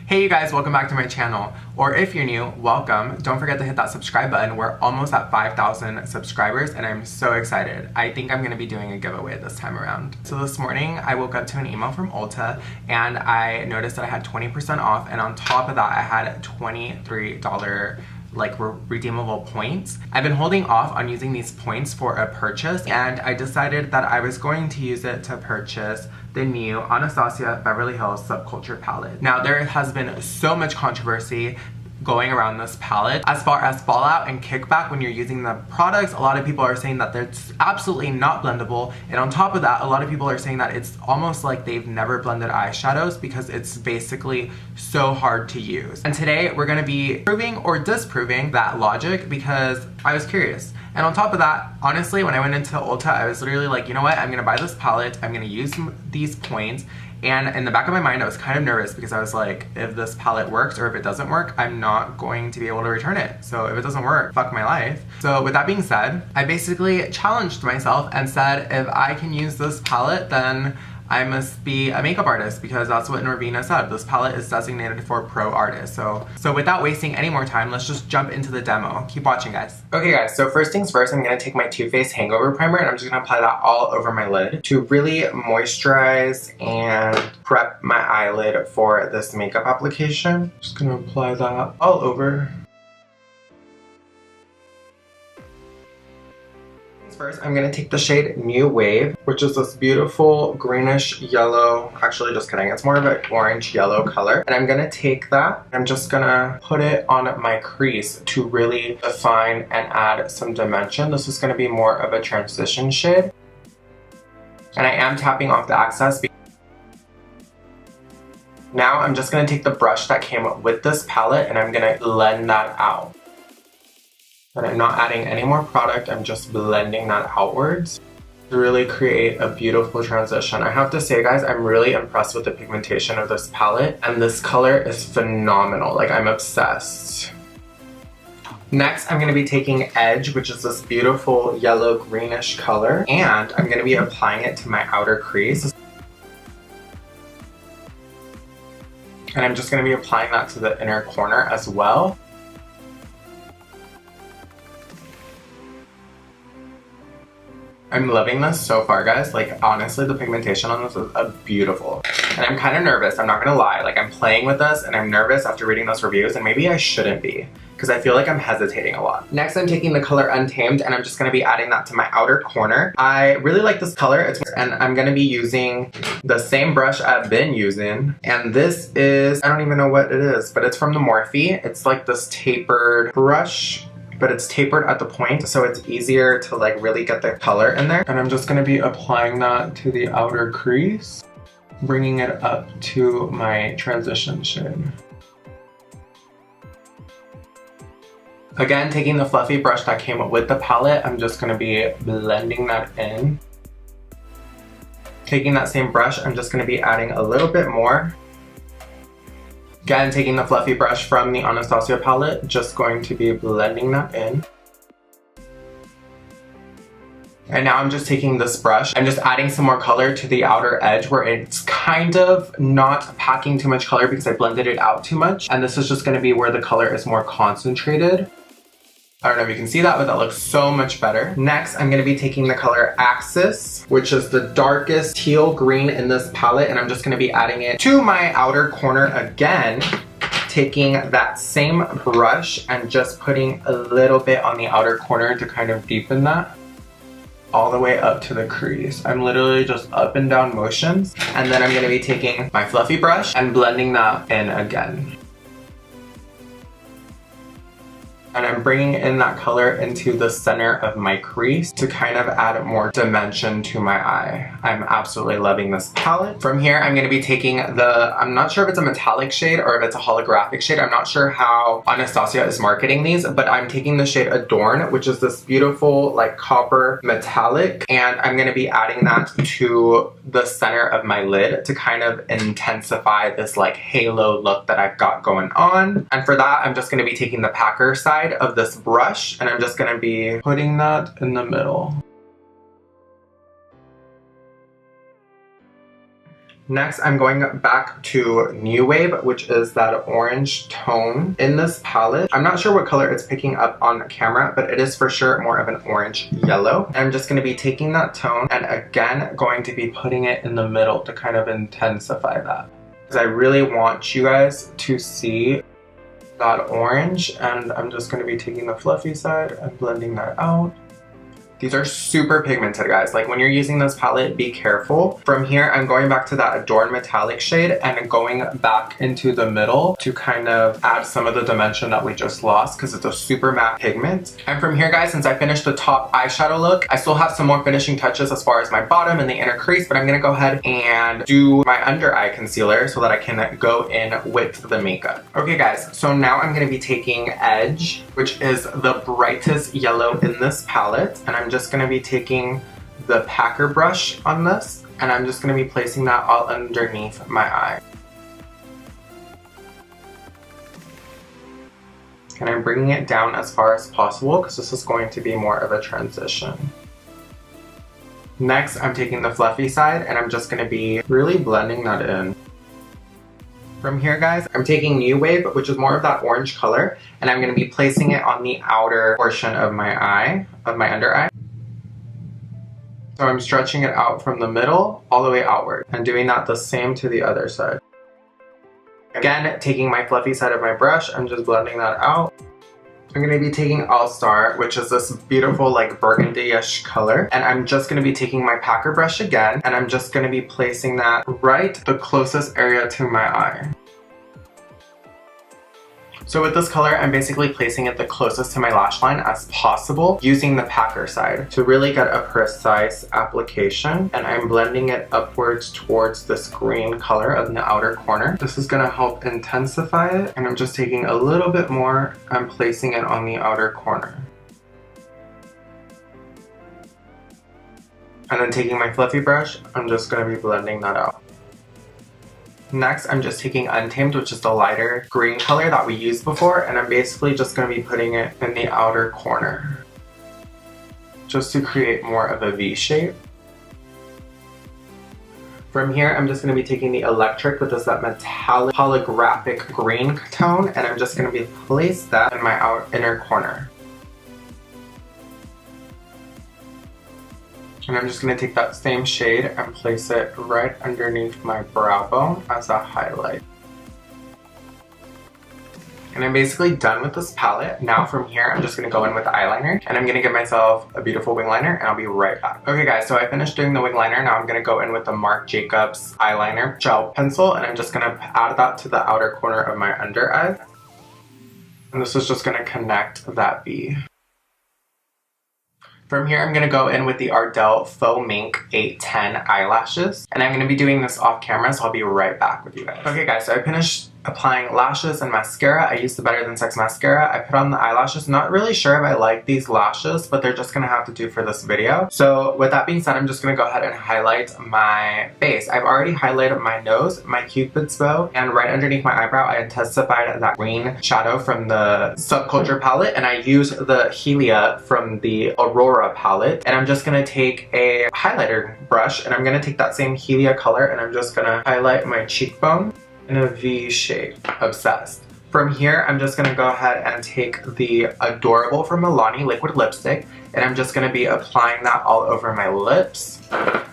Hey you guys, welcome back to my channel. Or if you're new, welcome. Don't forget to hit that subscribe button. We're almost at 5,000 subscribers and I'm so excited. I think I'm gonna be doing a giveaway this time around. So this morning I woke up to an email from Ulta and I noticed that I had 20% off, and on top of that I had $23 like redeemable points. I've been holding off on using these points for a purchase, and I decided that I was going to use it to purchase the new Anastasia Beverly Hills Subculture palette. Now there has been so much controversy going around this palette as far as fallout and kickback when you're using the products. A lot of people are saying that it's absolutely not blendable, and on top of that a lot of people are saying that it's almost like they've never blended eyeshadows because it's basically so hard to use. And today we're going to be proving or disproving that logic because I was curious. And on top of that, honestly, when I went into Ulta, I was literally like, you know what, I'm gonna buy this palette, I'm gonna use these points. And in the back of my mind, I was kind of nervous because I was like, if this palette works or if it doesn't work, I'm not going to be able to return it. So if it doesn't work, fuck my life. So with that being said, I basically challenged myself and said, if I can use this palette, then I must be a makeup artist, because that's what Norvina said. This palette is designated for pro artists. So without wasting any more time, let's just jump into the demo. Keep watching, guys. Okay guys, so first things first, I'm gonna take my Too Faced Hangover Primer and I'm just gonna apply that all over my lid to really moisturize and prep my eyelid for this makeup application. Just gonna apply that all over. First, I'm going to take the shade New Wave, which is this beautiful greenish yellow, actually just kidding, it's more of an orange yellow color. And I'm going to take that, I'm just going to put it on my crease to really define and add some dimension. This is going to be more of a transition shade. And I am tapping off the excess. Now I'm just going to take the brush that came with this palette and I'm going to blend that out. And I'm not adding any more product, I'm just blending that outwards to really create a beautiful transition. I have to say guys, I'm really impressed with the pigmentation of this palette, and this color is phenomenal. Like, I'm obsessed. Next, I'm going to be taking Edge, which is this beautiful yellow greenish color, and I'm going to be applying it to my outer crease. And I'm just going to be applying that to the inner corner as well. I'm loving this so far, guys. Like, honestly, the pigmentation on this is beautiful. And I'm kind of nervous, I'm not gonna lie. Like, I'm playing with this and I'm nervous after reading those reviews, and maybe I shouldn't be, because I feel like I'm hesitating a lot. Next, I'm taking the color Untamed and I'm just gonna be adding that to my outer corner. I really like this color, and I'm gonna be using the same brush I've been using. And this is, I don't even know what it is, but it's from the Morphe. It's like this tapered brush, but it's tapered at the point, so it's easier to like really get the color in there. And I'm just gonna be applying that to the outer crease, bringing it up to my transition shade. Again, taking the fluffy brush that came with the palette, I'm just gonna be blending that in. Taking that same brush, I'm just gonna be adding a little bit more. Again, taking the fluffy brush from the Anastasia palette, just going to be blending that in. And now I'm just taking this brush, I'm just adding some more color to the outer edge where it's kind of not packing too much color because I blended it out too much. And this is just going to be where the color is more concentrated. I don't know if you can see that, but that looks so much better. Next, I'm going to be taking the color Axis, which is the darkest teal green in this palette, and I'm just going to be adding it to my outer corner again, taking that same brush and just putting a little bit on the outer corner to kind of deepen that all the way up to the crease. I'm literally just up and down motions, and then I'm going to be taking my fluffy brush and blending that in again. And I'm bringing in that color into the center of my crease to kind of add more dimension to my eye. I'm absolutely loving this palette. From here, I'm going to be taking I'm not sure if it's a metallic shade or if it's a holographic shade. I'm not sure how Anastasia is marketing these, but I'm taking the shade Adorn, which is this beautiful like copper metallic, and I'm going to be adding that to the center of my lid to kind of intensify this like halo look that I've got going on. And for that, I'm just going to be taking the packer side of this brush and I'm just going to be putting that in the middle. Next, I'm going back to New Wave, which is that orange tone in this palette. I'm not sure what color it's picking up on camera, but it is for sure more of an orange yellow. And I'm just going to be taking that tone and again going to be putting it in the middle to kind of intensify that. Because I really want you guys to see that orange, and I'm just going to be taking the fluffy side and blending that out. These are super pigmented, guys. Like when you're using this palette, be careful. From here, I'm going back to that Adorn metallic shade and going back into the middle to kind of add some of the dimension that we just lost because it's a super matte pigment. And from here, guys, since I finished the top eyeshadow look, I still have some more finishing touches as far as my bottom and the inner crease, but I'm gonna go ahead and do my under eye concealer so that I can go in with the makeup. Okay, guys, so now I'm gonna be taking Edge, which is the brightest yellow in this palette, and I'm just going to be taking the packer brush on this, and I'm just going to be placing that all underneath my eye. And I'm bringing it down as far as possible because this is going to be more of a transition. Next, I'm taking the fluffy side and I'm just going to be really blending that in. From here, guys, I'm taking New Wave, which is more of that orange color, and I'm going to be placing it on the outer portion of my eye, of my under eye. So I'm stretching it out from the middle all the way outward and doing that the same to the other side. Again, taking my fluffy side of my brush, I'm just blending that out. I'm going to be taking All Star, which is this beautiful like burgundy-ish color, and I'm just going to be taking my packer brush again, and I'm just going to be placing that right the closest area to my eye. So with this color, I'm basically placing it the closest to my lash line as possible using the packer side to really get a precise application, and I'm blending it upwards towards this green color in the outer corner. This is going to help intensify it, and I'm just taking a little bit more and placing it on the outer corner. And then taking my fluffy brush, I'm just going to be blending that out. Next, I'm just taking Untamed, which is the lighter green color that we used before, and I'm basically just going to be putting it in the outer corner just to create more of a V shape. From here, I'm just going to be taking the Electric, which is that metallic holographic green tone, and I'm just going to be place that in my inner corner. And I'm just going to take that same shade and place it right underneath my brow bone as a highlight. And I'm basically done with this palette. Now from here, I'm just going to go in with the eyeliner, and I'm going to give myself a beautiful wing liner, and I'll be right back. Okay guys, so I finished doing the wing liner. Now I'm going to go in with the Marc Jacobs eyeliner gel pencil, and I'm just going to add that to the outer corner of my under eye. And this is just going to connect that V. From here, I'm going to go in with the Ardell Faux Mink 810 eyelashes, and I'm going to be doing this off camera, so I'll be right back with you guys. Okay guys, so I finished applying lashes and mascara. I used the Better Than Sex mascara. I put on the eyelashes. Not really sure if I like these lashes, but they're just going to have to do for this video. So with that being said, I'm just going to go ahead and highlight my face. I've already highlighted my nose, my cupid's bow, and right underneath my eyebrow, I intensified that green shadow from the Subculture palette, and I used the Helia from the Aurora palette. And I'm just going to take a highlighter brush, and I'm going to take that same Helia color, and I'm just going to highlight my cheekbone in a V shape. Obsessed. From here, I'm just going to go ahead and take the Adorable from Milani liquid lipstick, and I'm just going to be applying that all over my lips.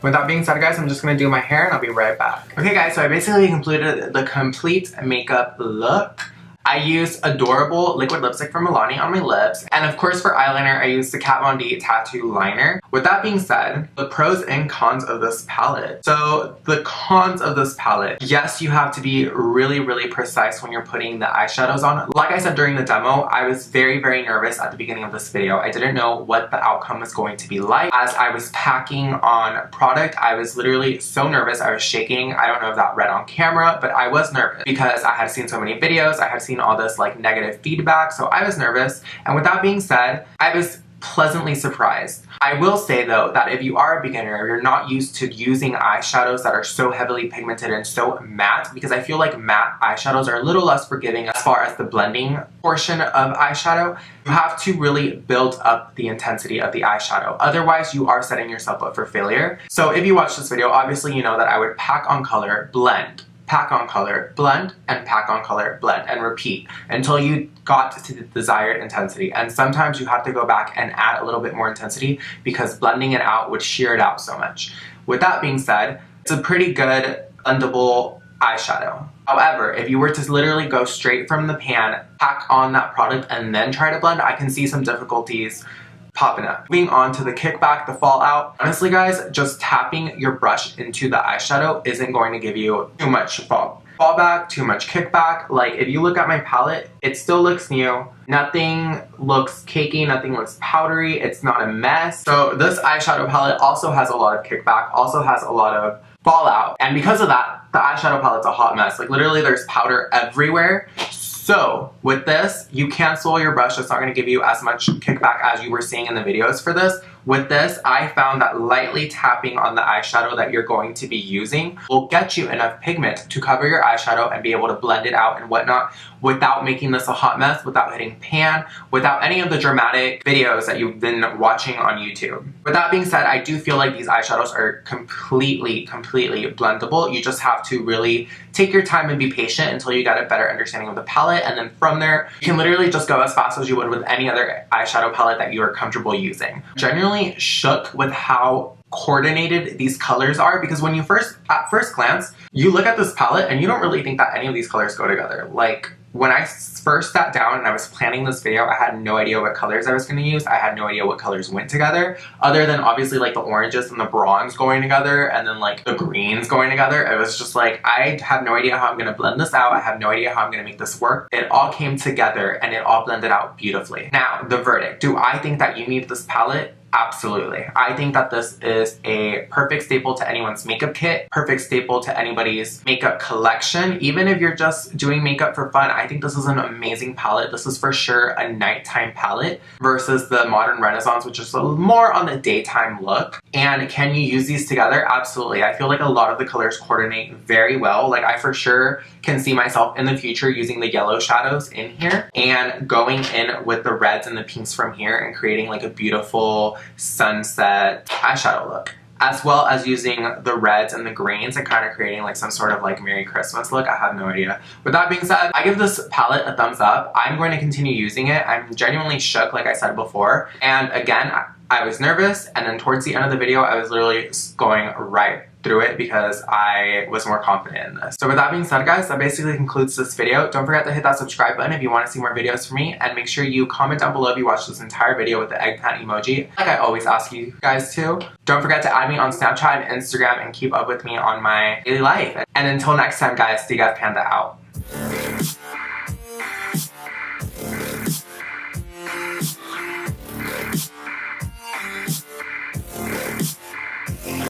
With that being said, guys, I'm just going to do my hair, and I'll be right back. Okay guys, so I basically completed the complete makeup look. I used Adorable liquid lipstick from Milani on my lips, and of course for eyeliner I used the Kat Von D tattoo liner. With that being said, the pros and cons of this palette. So the cons of this palette, yes, you have to be really precise when you're putting the eyeshadows on. Like I said during the demo, I was very nervous at the beginning of this video. I didn't know what the outcome was going to be like. As I was packing on product, I was literally so nervous. I was shaking. I don't know if that read on camera, but I was nervous because I had seen so many videos. I had seen all this like negative feedback, so I was nervous. And with that being said, I was pleasantly surprised. I will say though that if you are a beginner, you're not used to using eyeshadows that are so heavily pigmented and so matte, because I feel like matte eyeshadows are a little less forgiving as far as the blending portion of eyeshadow. You have to really build up the intensity of the eyeshadow. Otherwise, you are setting yourself up for failure. So if you watch this video, obviously you know that I would pack on color, blend, pack on color, blend, and pack on color, blend, and repeat until you got to the desired intensity. And sometimes you have to go back and add a little bit more intensity because blending it out would sheer it out so much. With that being said, it's a pretty good blendable eyeshadow. However, if you were to literally go straight from the pan, pack on that product, and then try to blend, I can see some difficulties popping up. Moving on to the kickback, the fallout. Honestly guys, just tapping your brush into the eyeshadow isn't going to give you too much fallback, too much kickback. Like if you look at my palette, it still looks new. Nothing looks cakey, nothing looks powdery, it's not a mess. So this eyeshadow palette also has a lot of kickback, also has a lot of fallout. And because of that, the eyeshadow palette's a hot mess. Like literally there's powder everywhere. So with this, you cancel your brush. It's not going to give you as much kickback as you were seeing in the videos for this. With this, I found that lightly tapping on the eyeshadow that you're going to be using will get you enough pigment to cover your eyeshadow and be able to blend it out and whatnot without making this a hot mess, without hitting pan, without any of the dramatic videos that you've been watching on YouTube. With that being said, I do feel like these eyeshadows are completely blendable. You just have to really take your time and be patient until you get a better understanding of the palette, and then from there, you can literally just go as fast as you would with any other eyeshadow palette that you are comfortable using. Genuinely shook with how coordinated these colors are, because when you at first glance, you look at this palette and you don't really think that any of these colors go together. Like when I first sat down and I was planning this video, I had no idea what colors I was going to use. I had no idea what colors went together, other than obviously like the oranges and the bronze going together and then like the greens going together. It was just like, I have no idea how I'm going to blend this out. I have no idea how I'm going to make this work. It all came together and it all blended out beautifully. Now, the verdict. Do I think that you need this palette? Absolutely. I think that this is a perfect staple to anyone's makeup kit, perfect staple to anybody's makeup collection. Even if you're just doing makeup for fun, I think this is an amazing palette. This is for sure a nighttime palette versus the Modern Renaissance, which is more on the daytime look. And can you use these together? Absolutely. I feel like a lot of the colors coordinate very well. Like I for sure can see myself in the future using the yellow shadows in here and going in with the reds and the pinks from here and creating like a beautiful sunset eyeshadow look, as well as using the reds and the greens and kind of creating like some sort of like Merry Christmas look. I have no idea. With that being said, I give this palette a thumbs up. I'm going to continue using it. I'm genuinely shook, like I said before. And again, I was nervous, and then towards the end of the video, I was literally going right through it because I was more confident in this. So with that being said, guys, that basically concludes this video. Don't forget to hit that subscribe button if you want to see more videos from me, and make sure you comment down below if you watched this entire video with the eggplant emoji, like I always ask you guys to. Don't forget to add me on Snapchat and Instagram and keep up with me on my daily life. And until next time, guys, DGAFpanda out.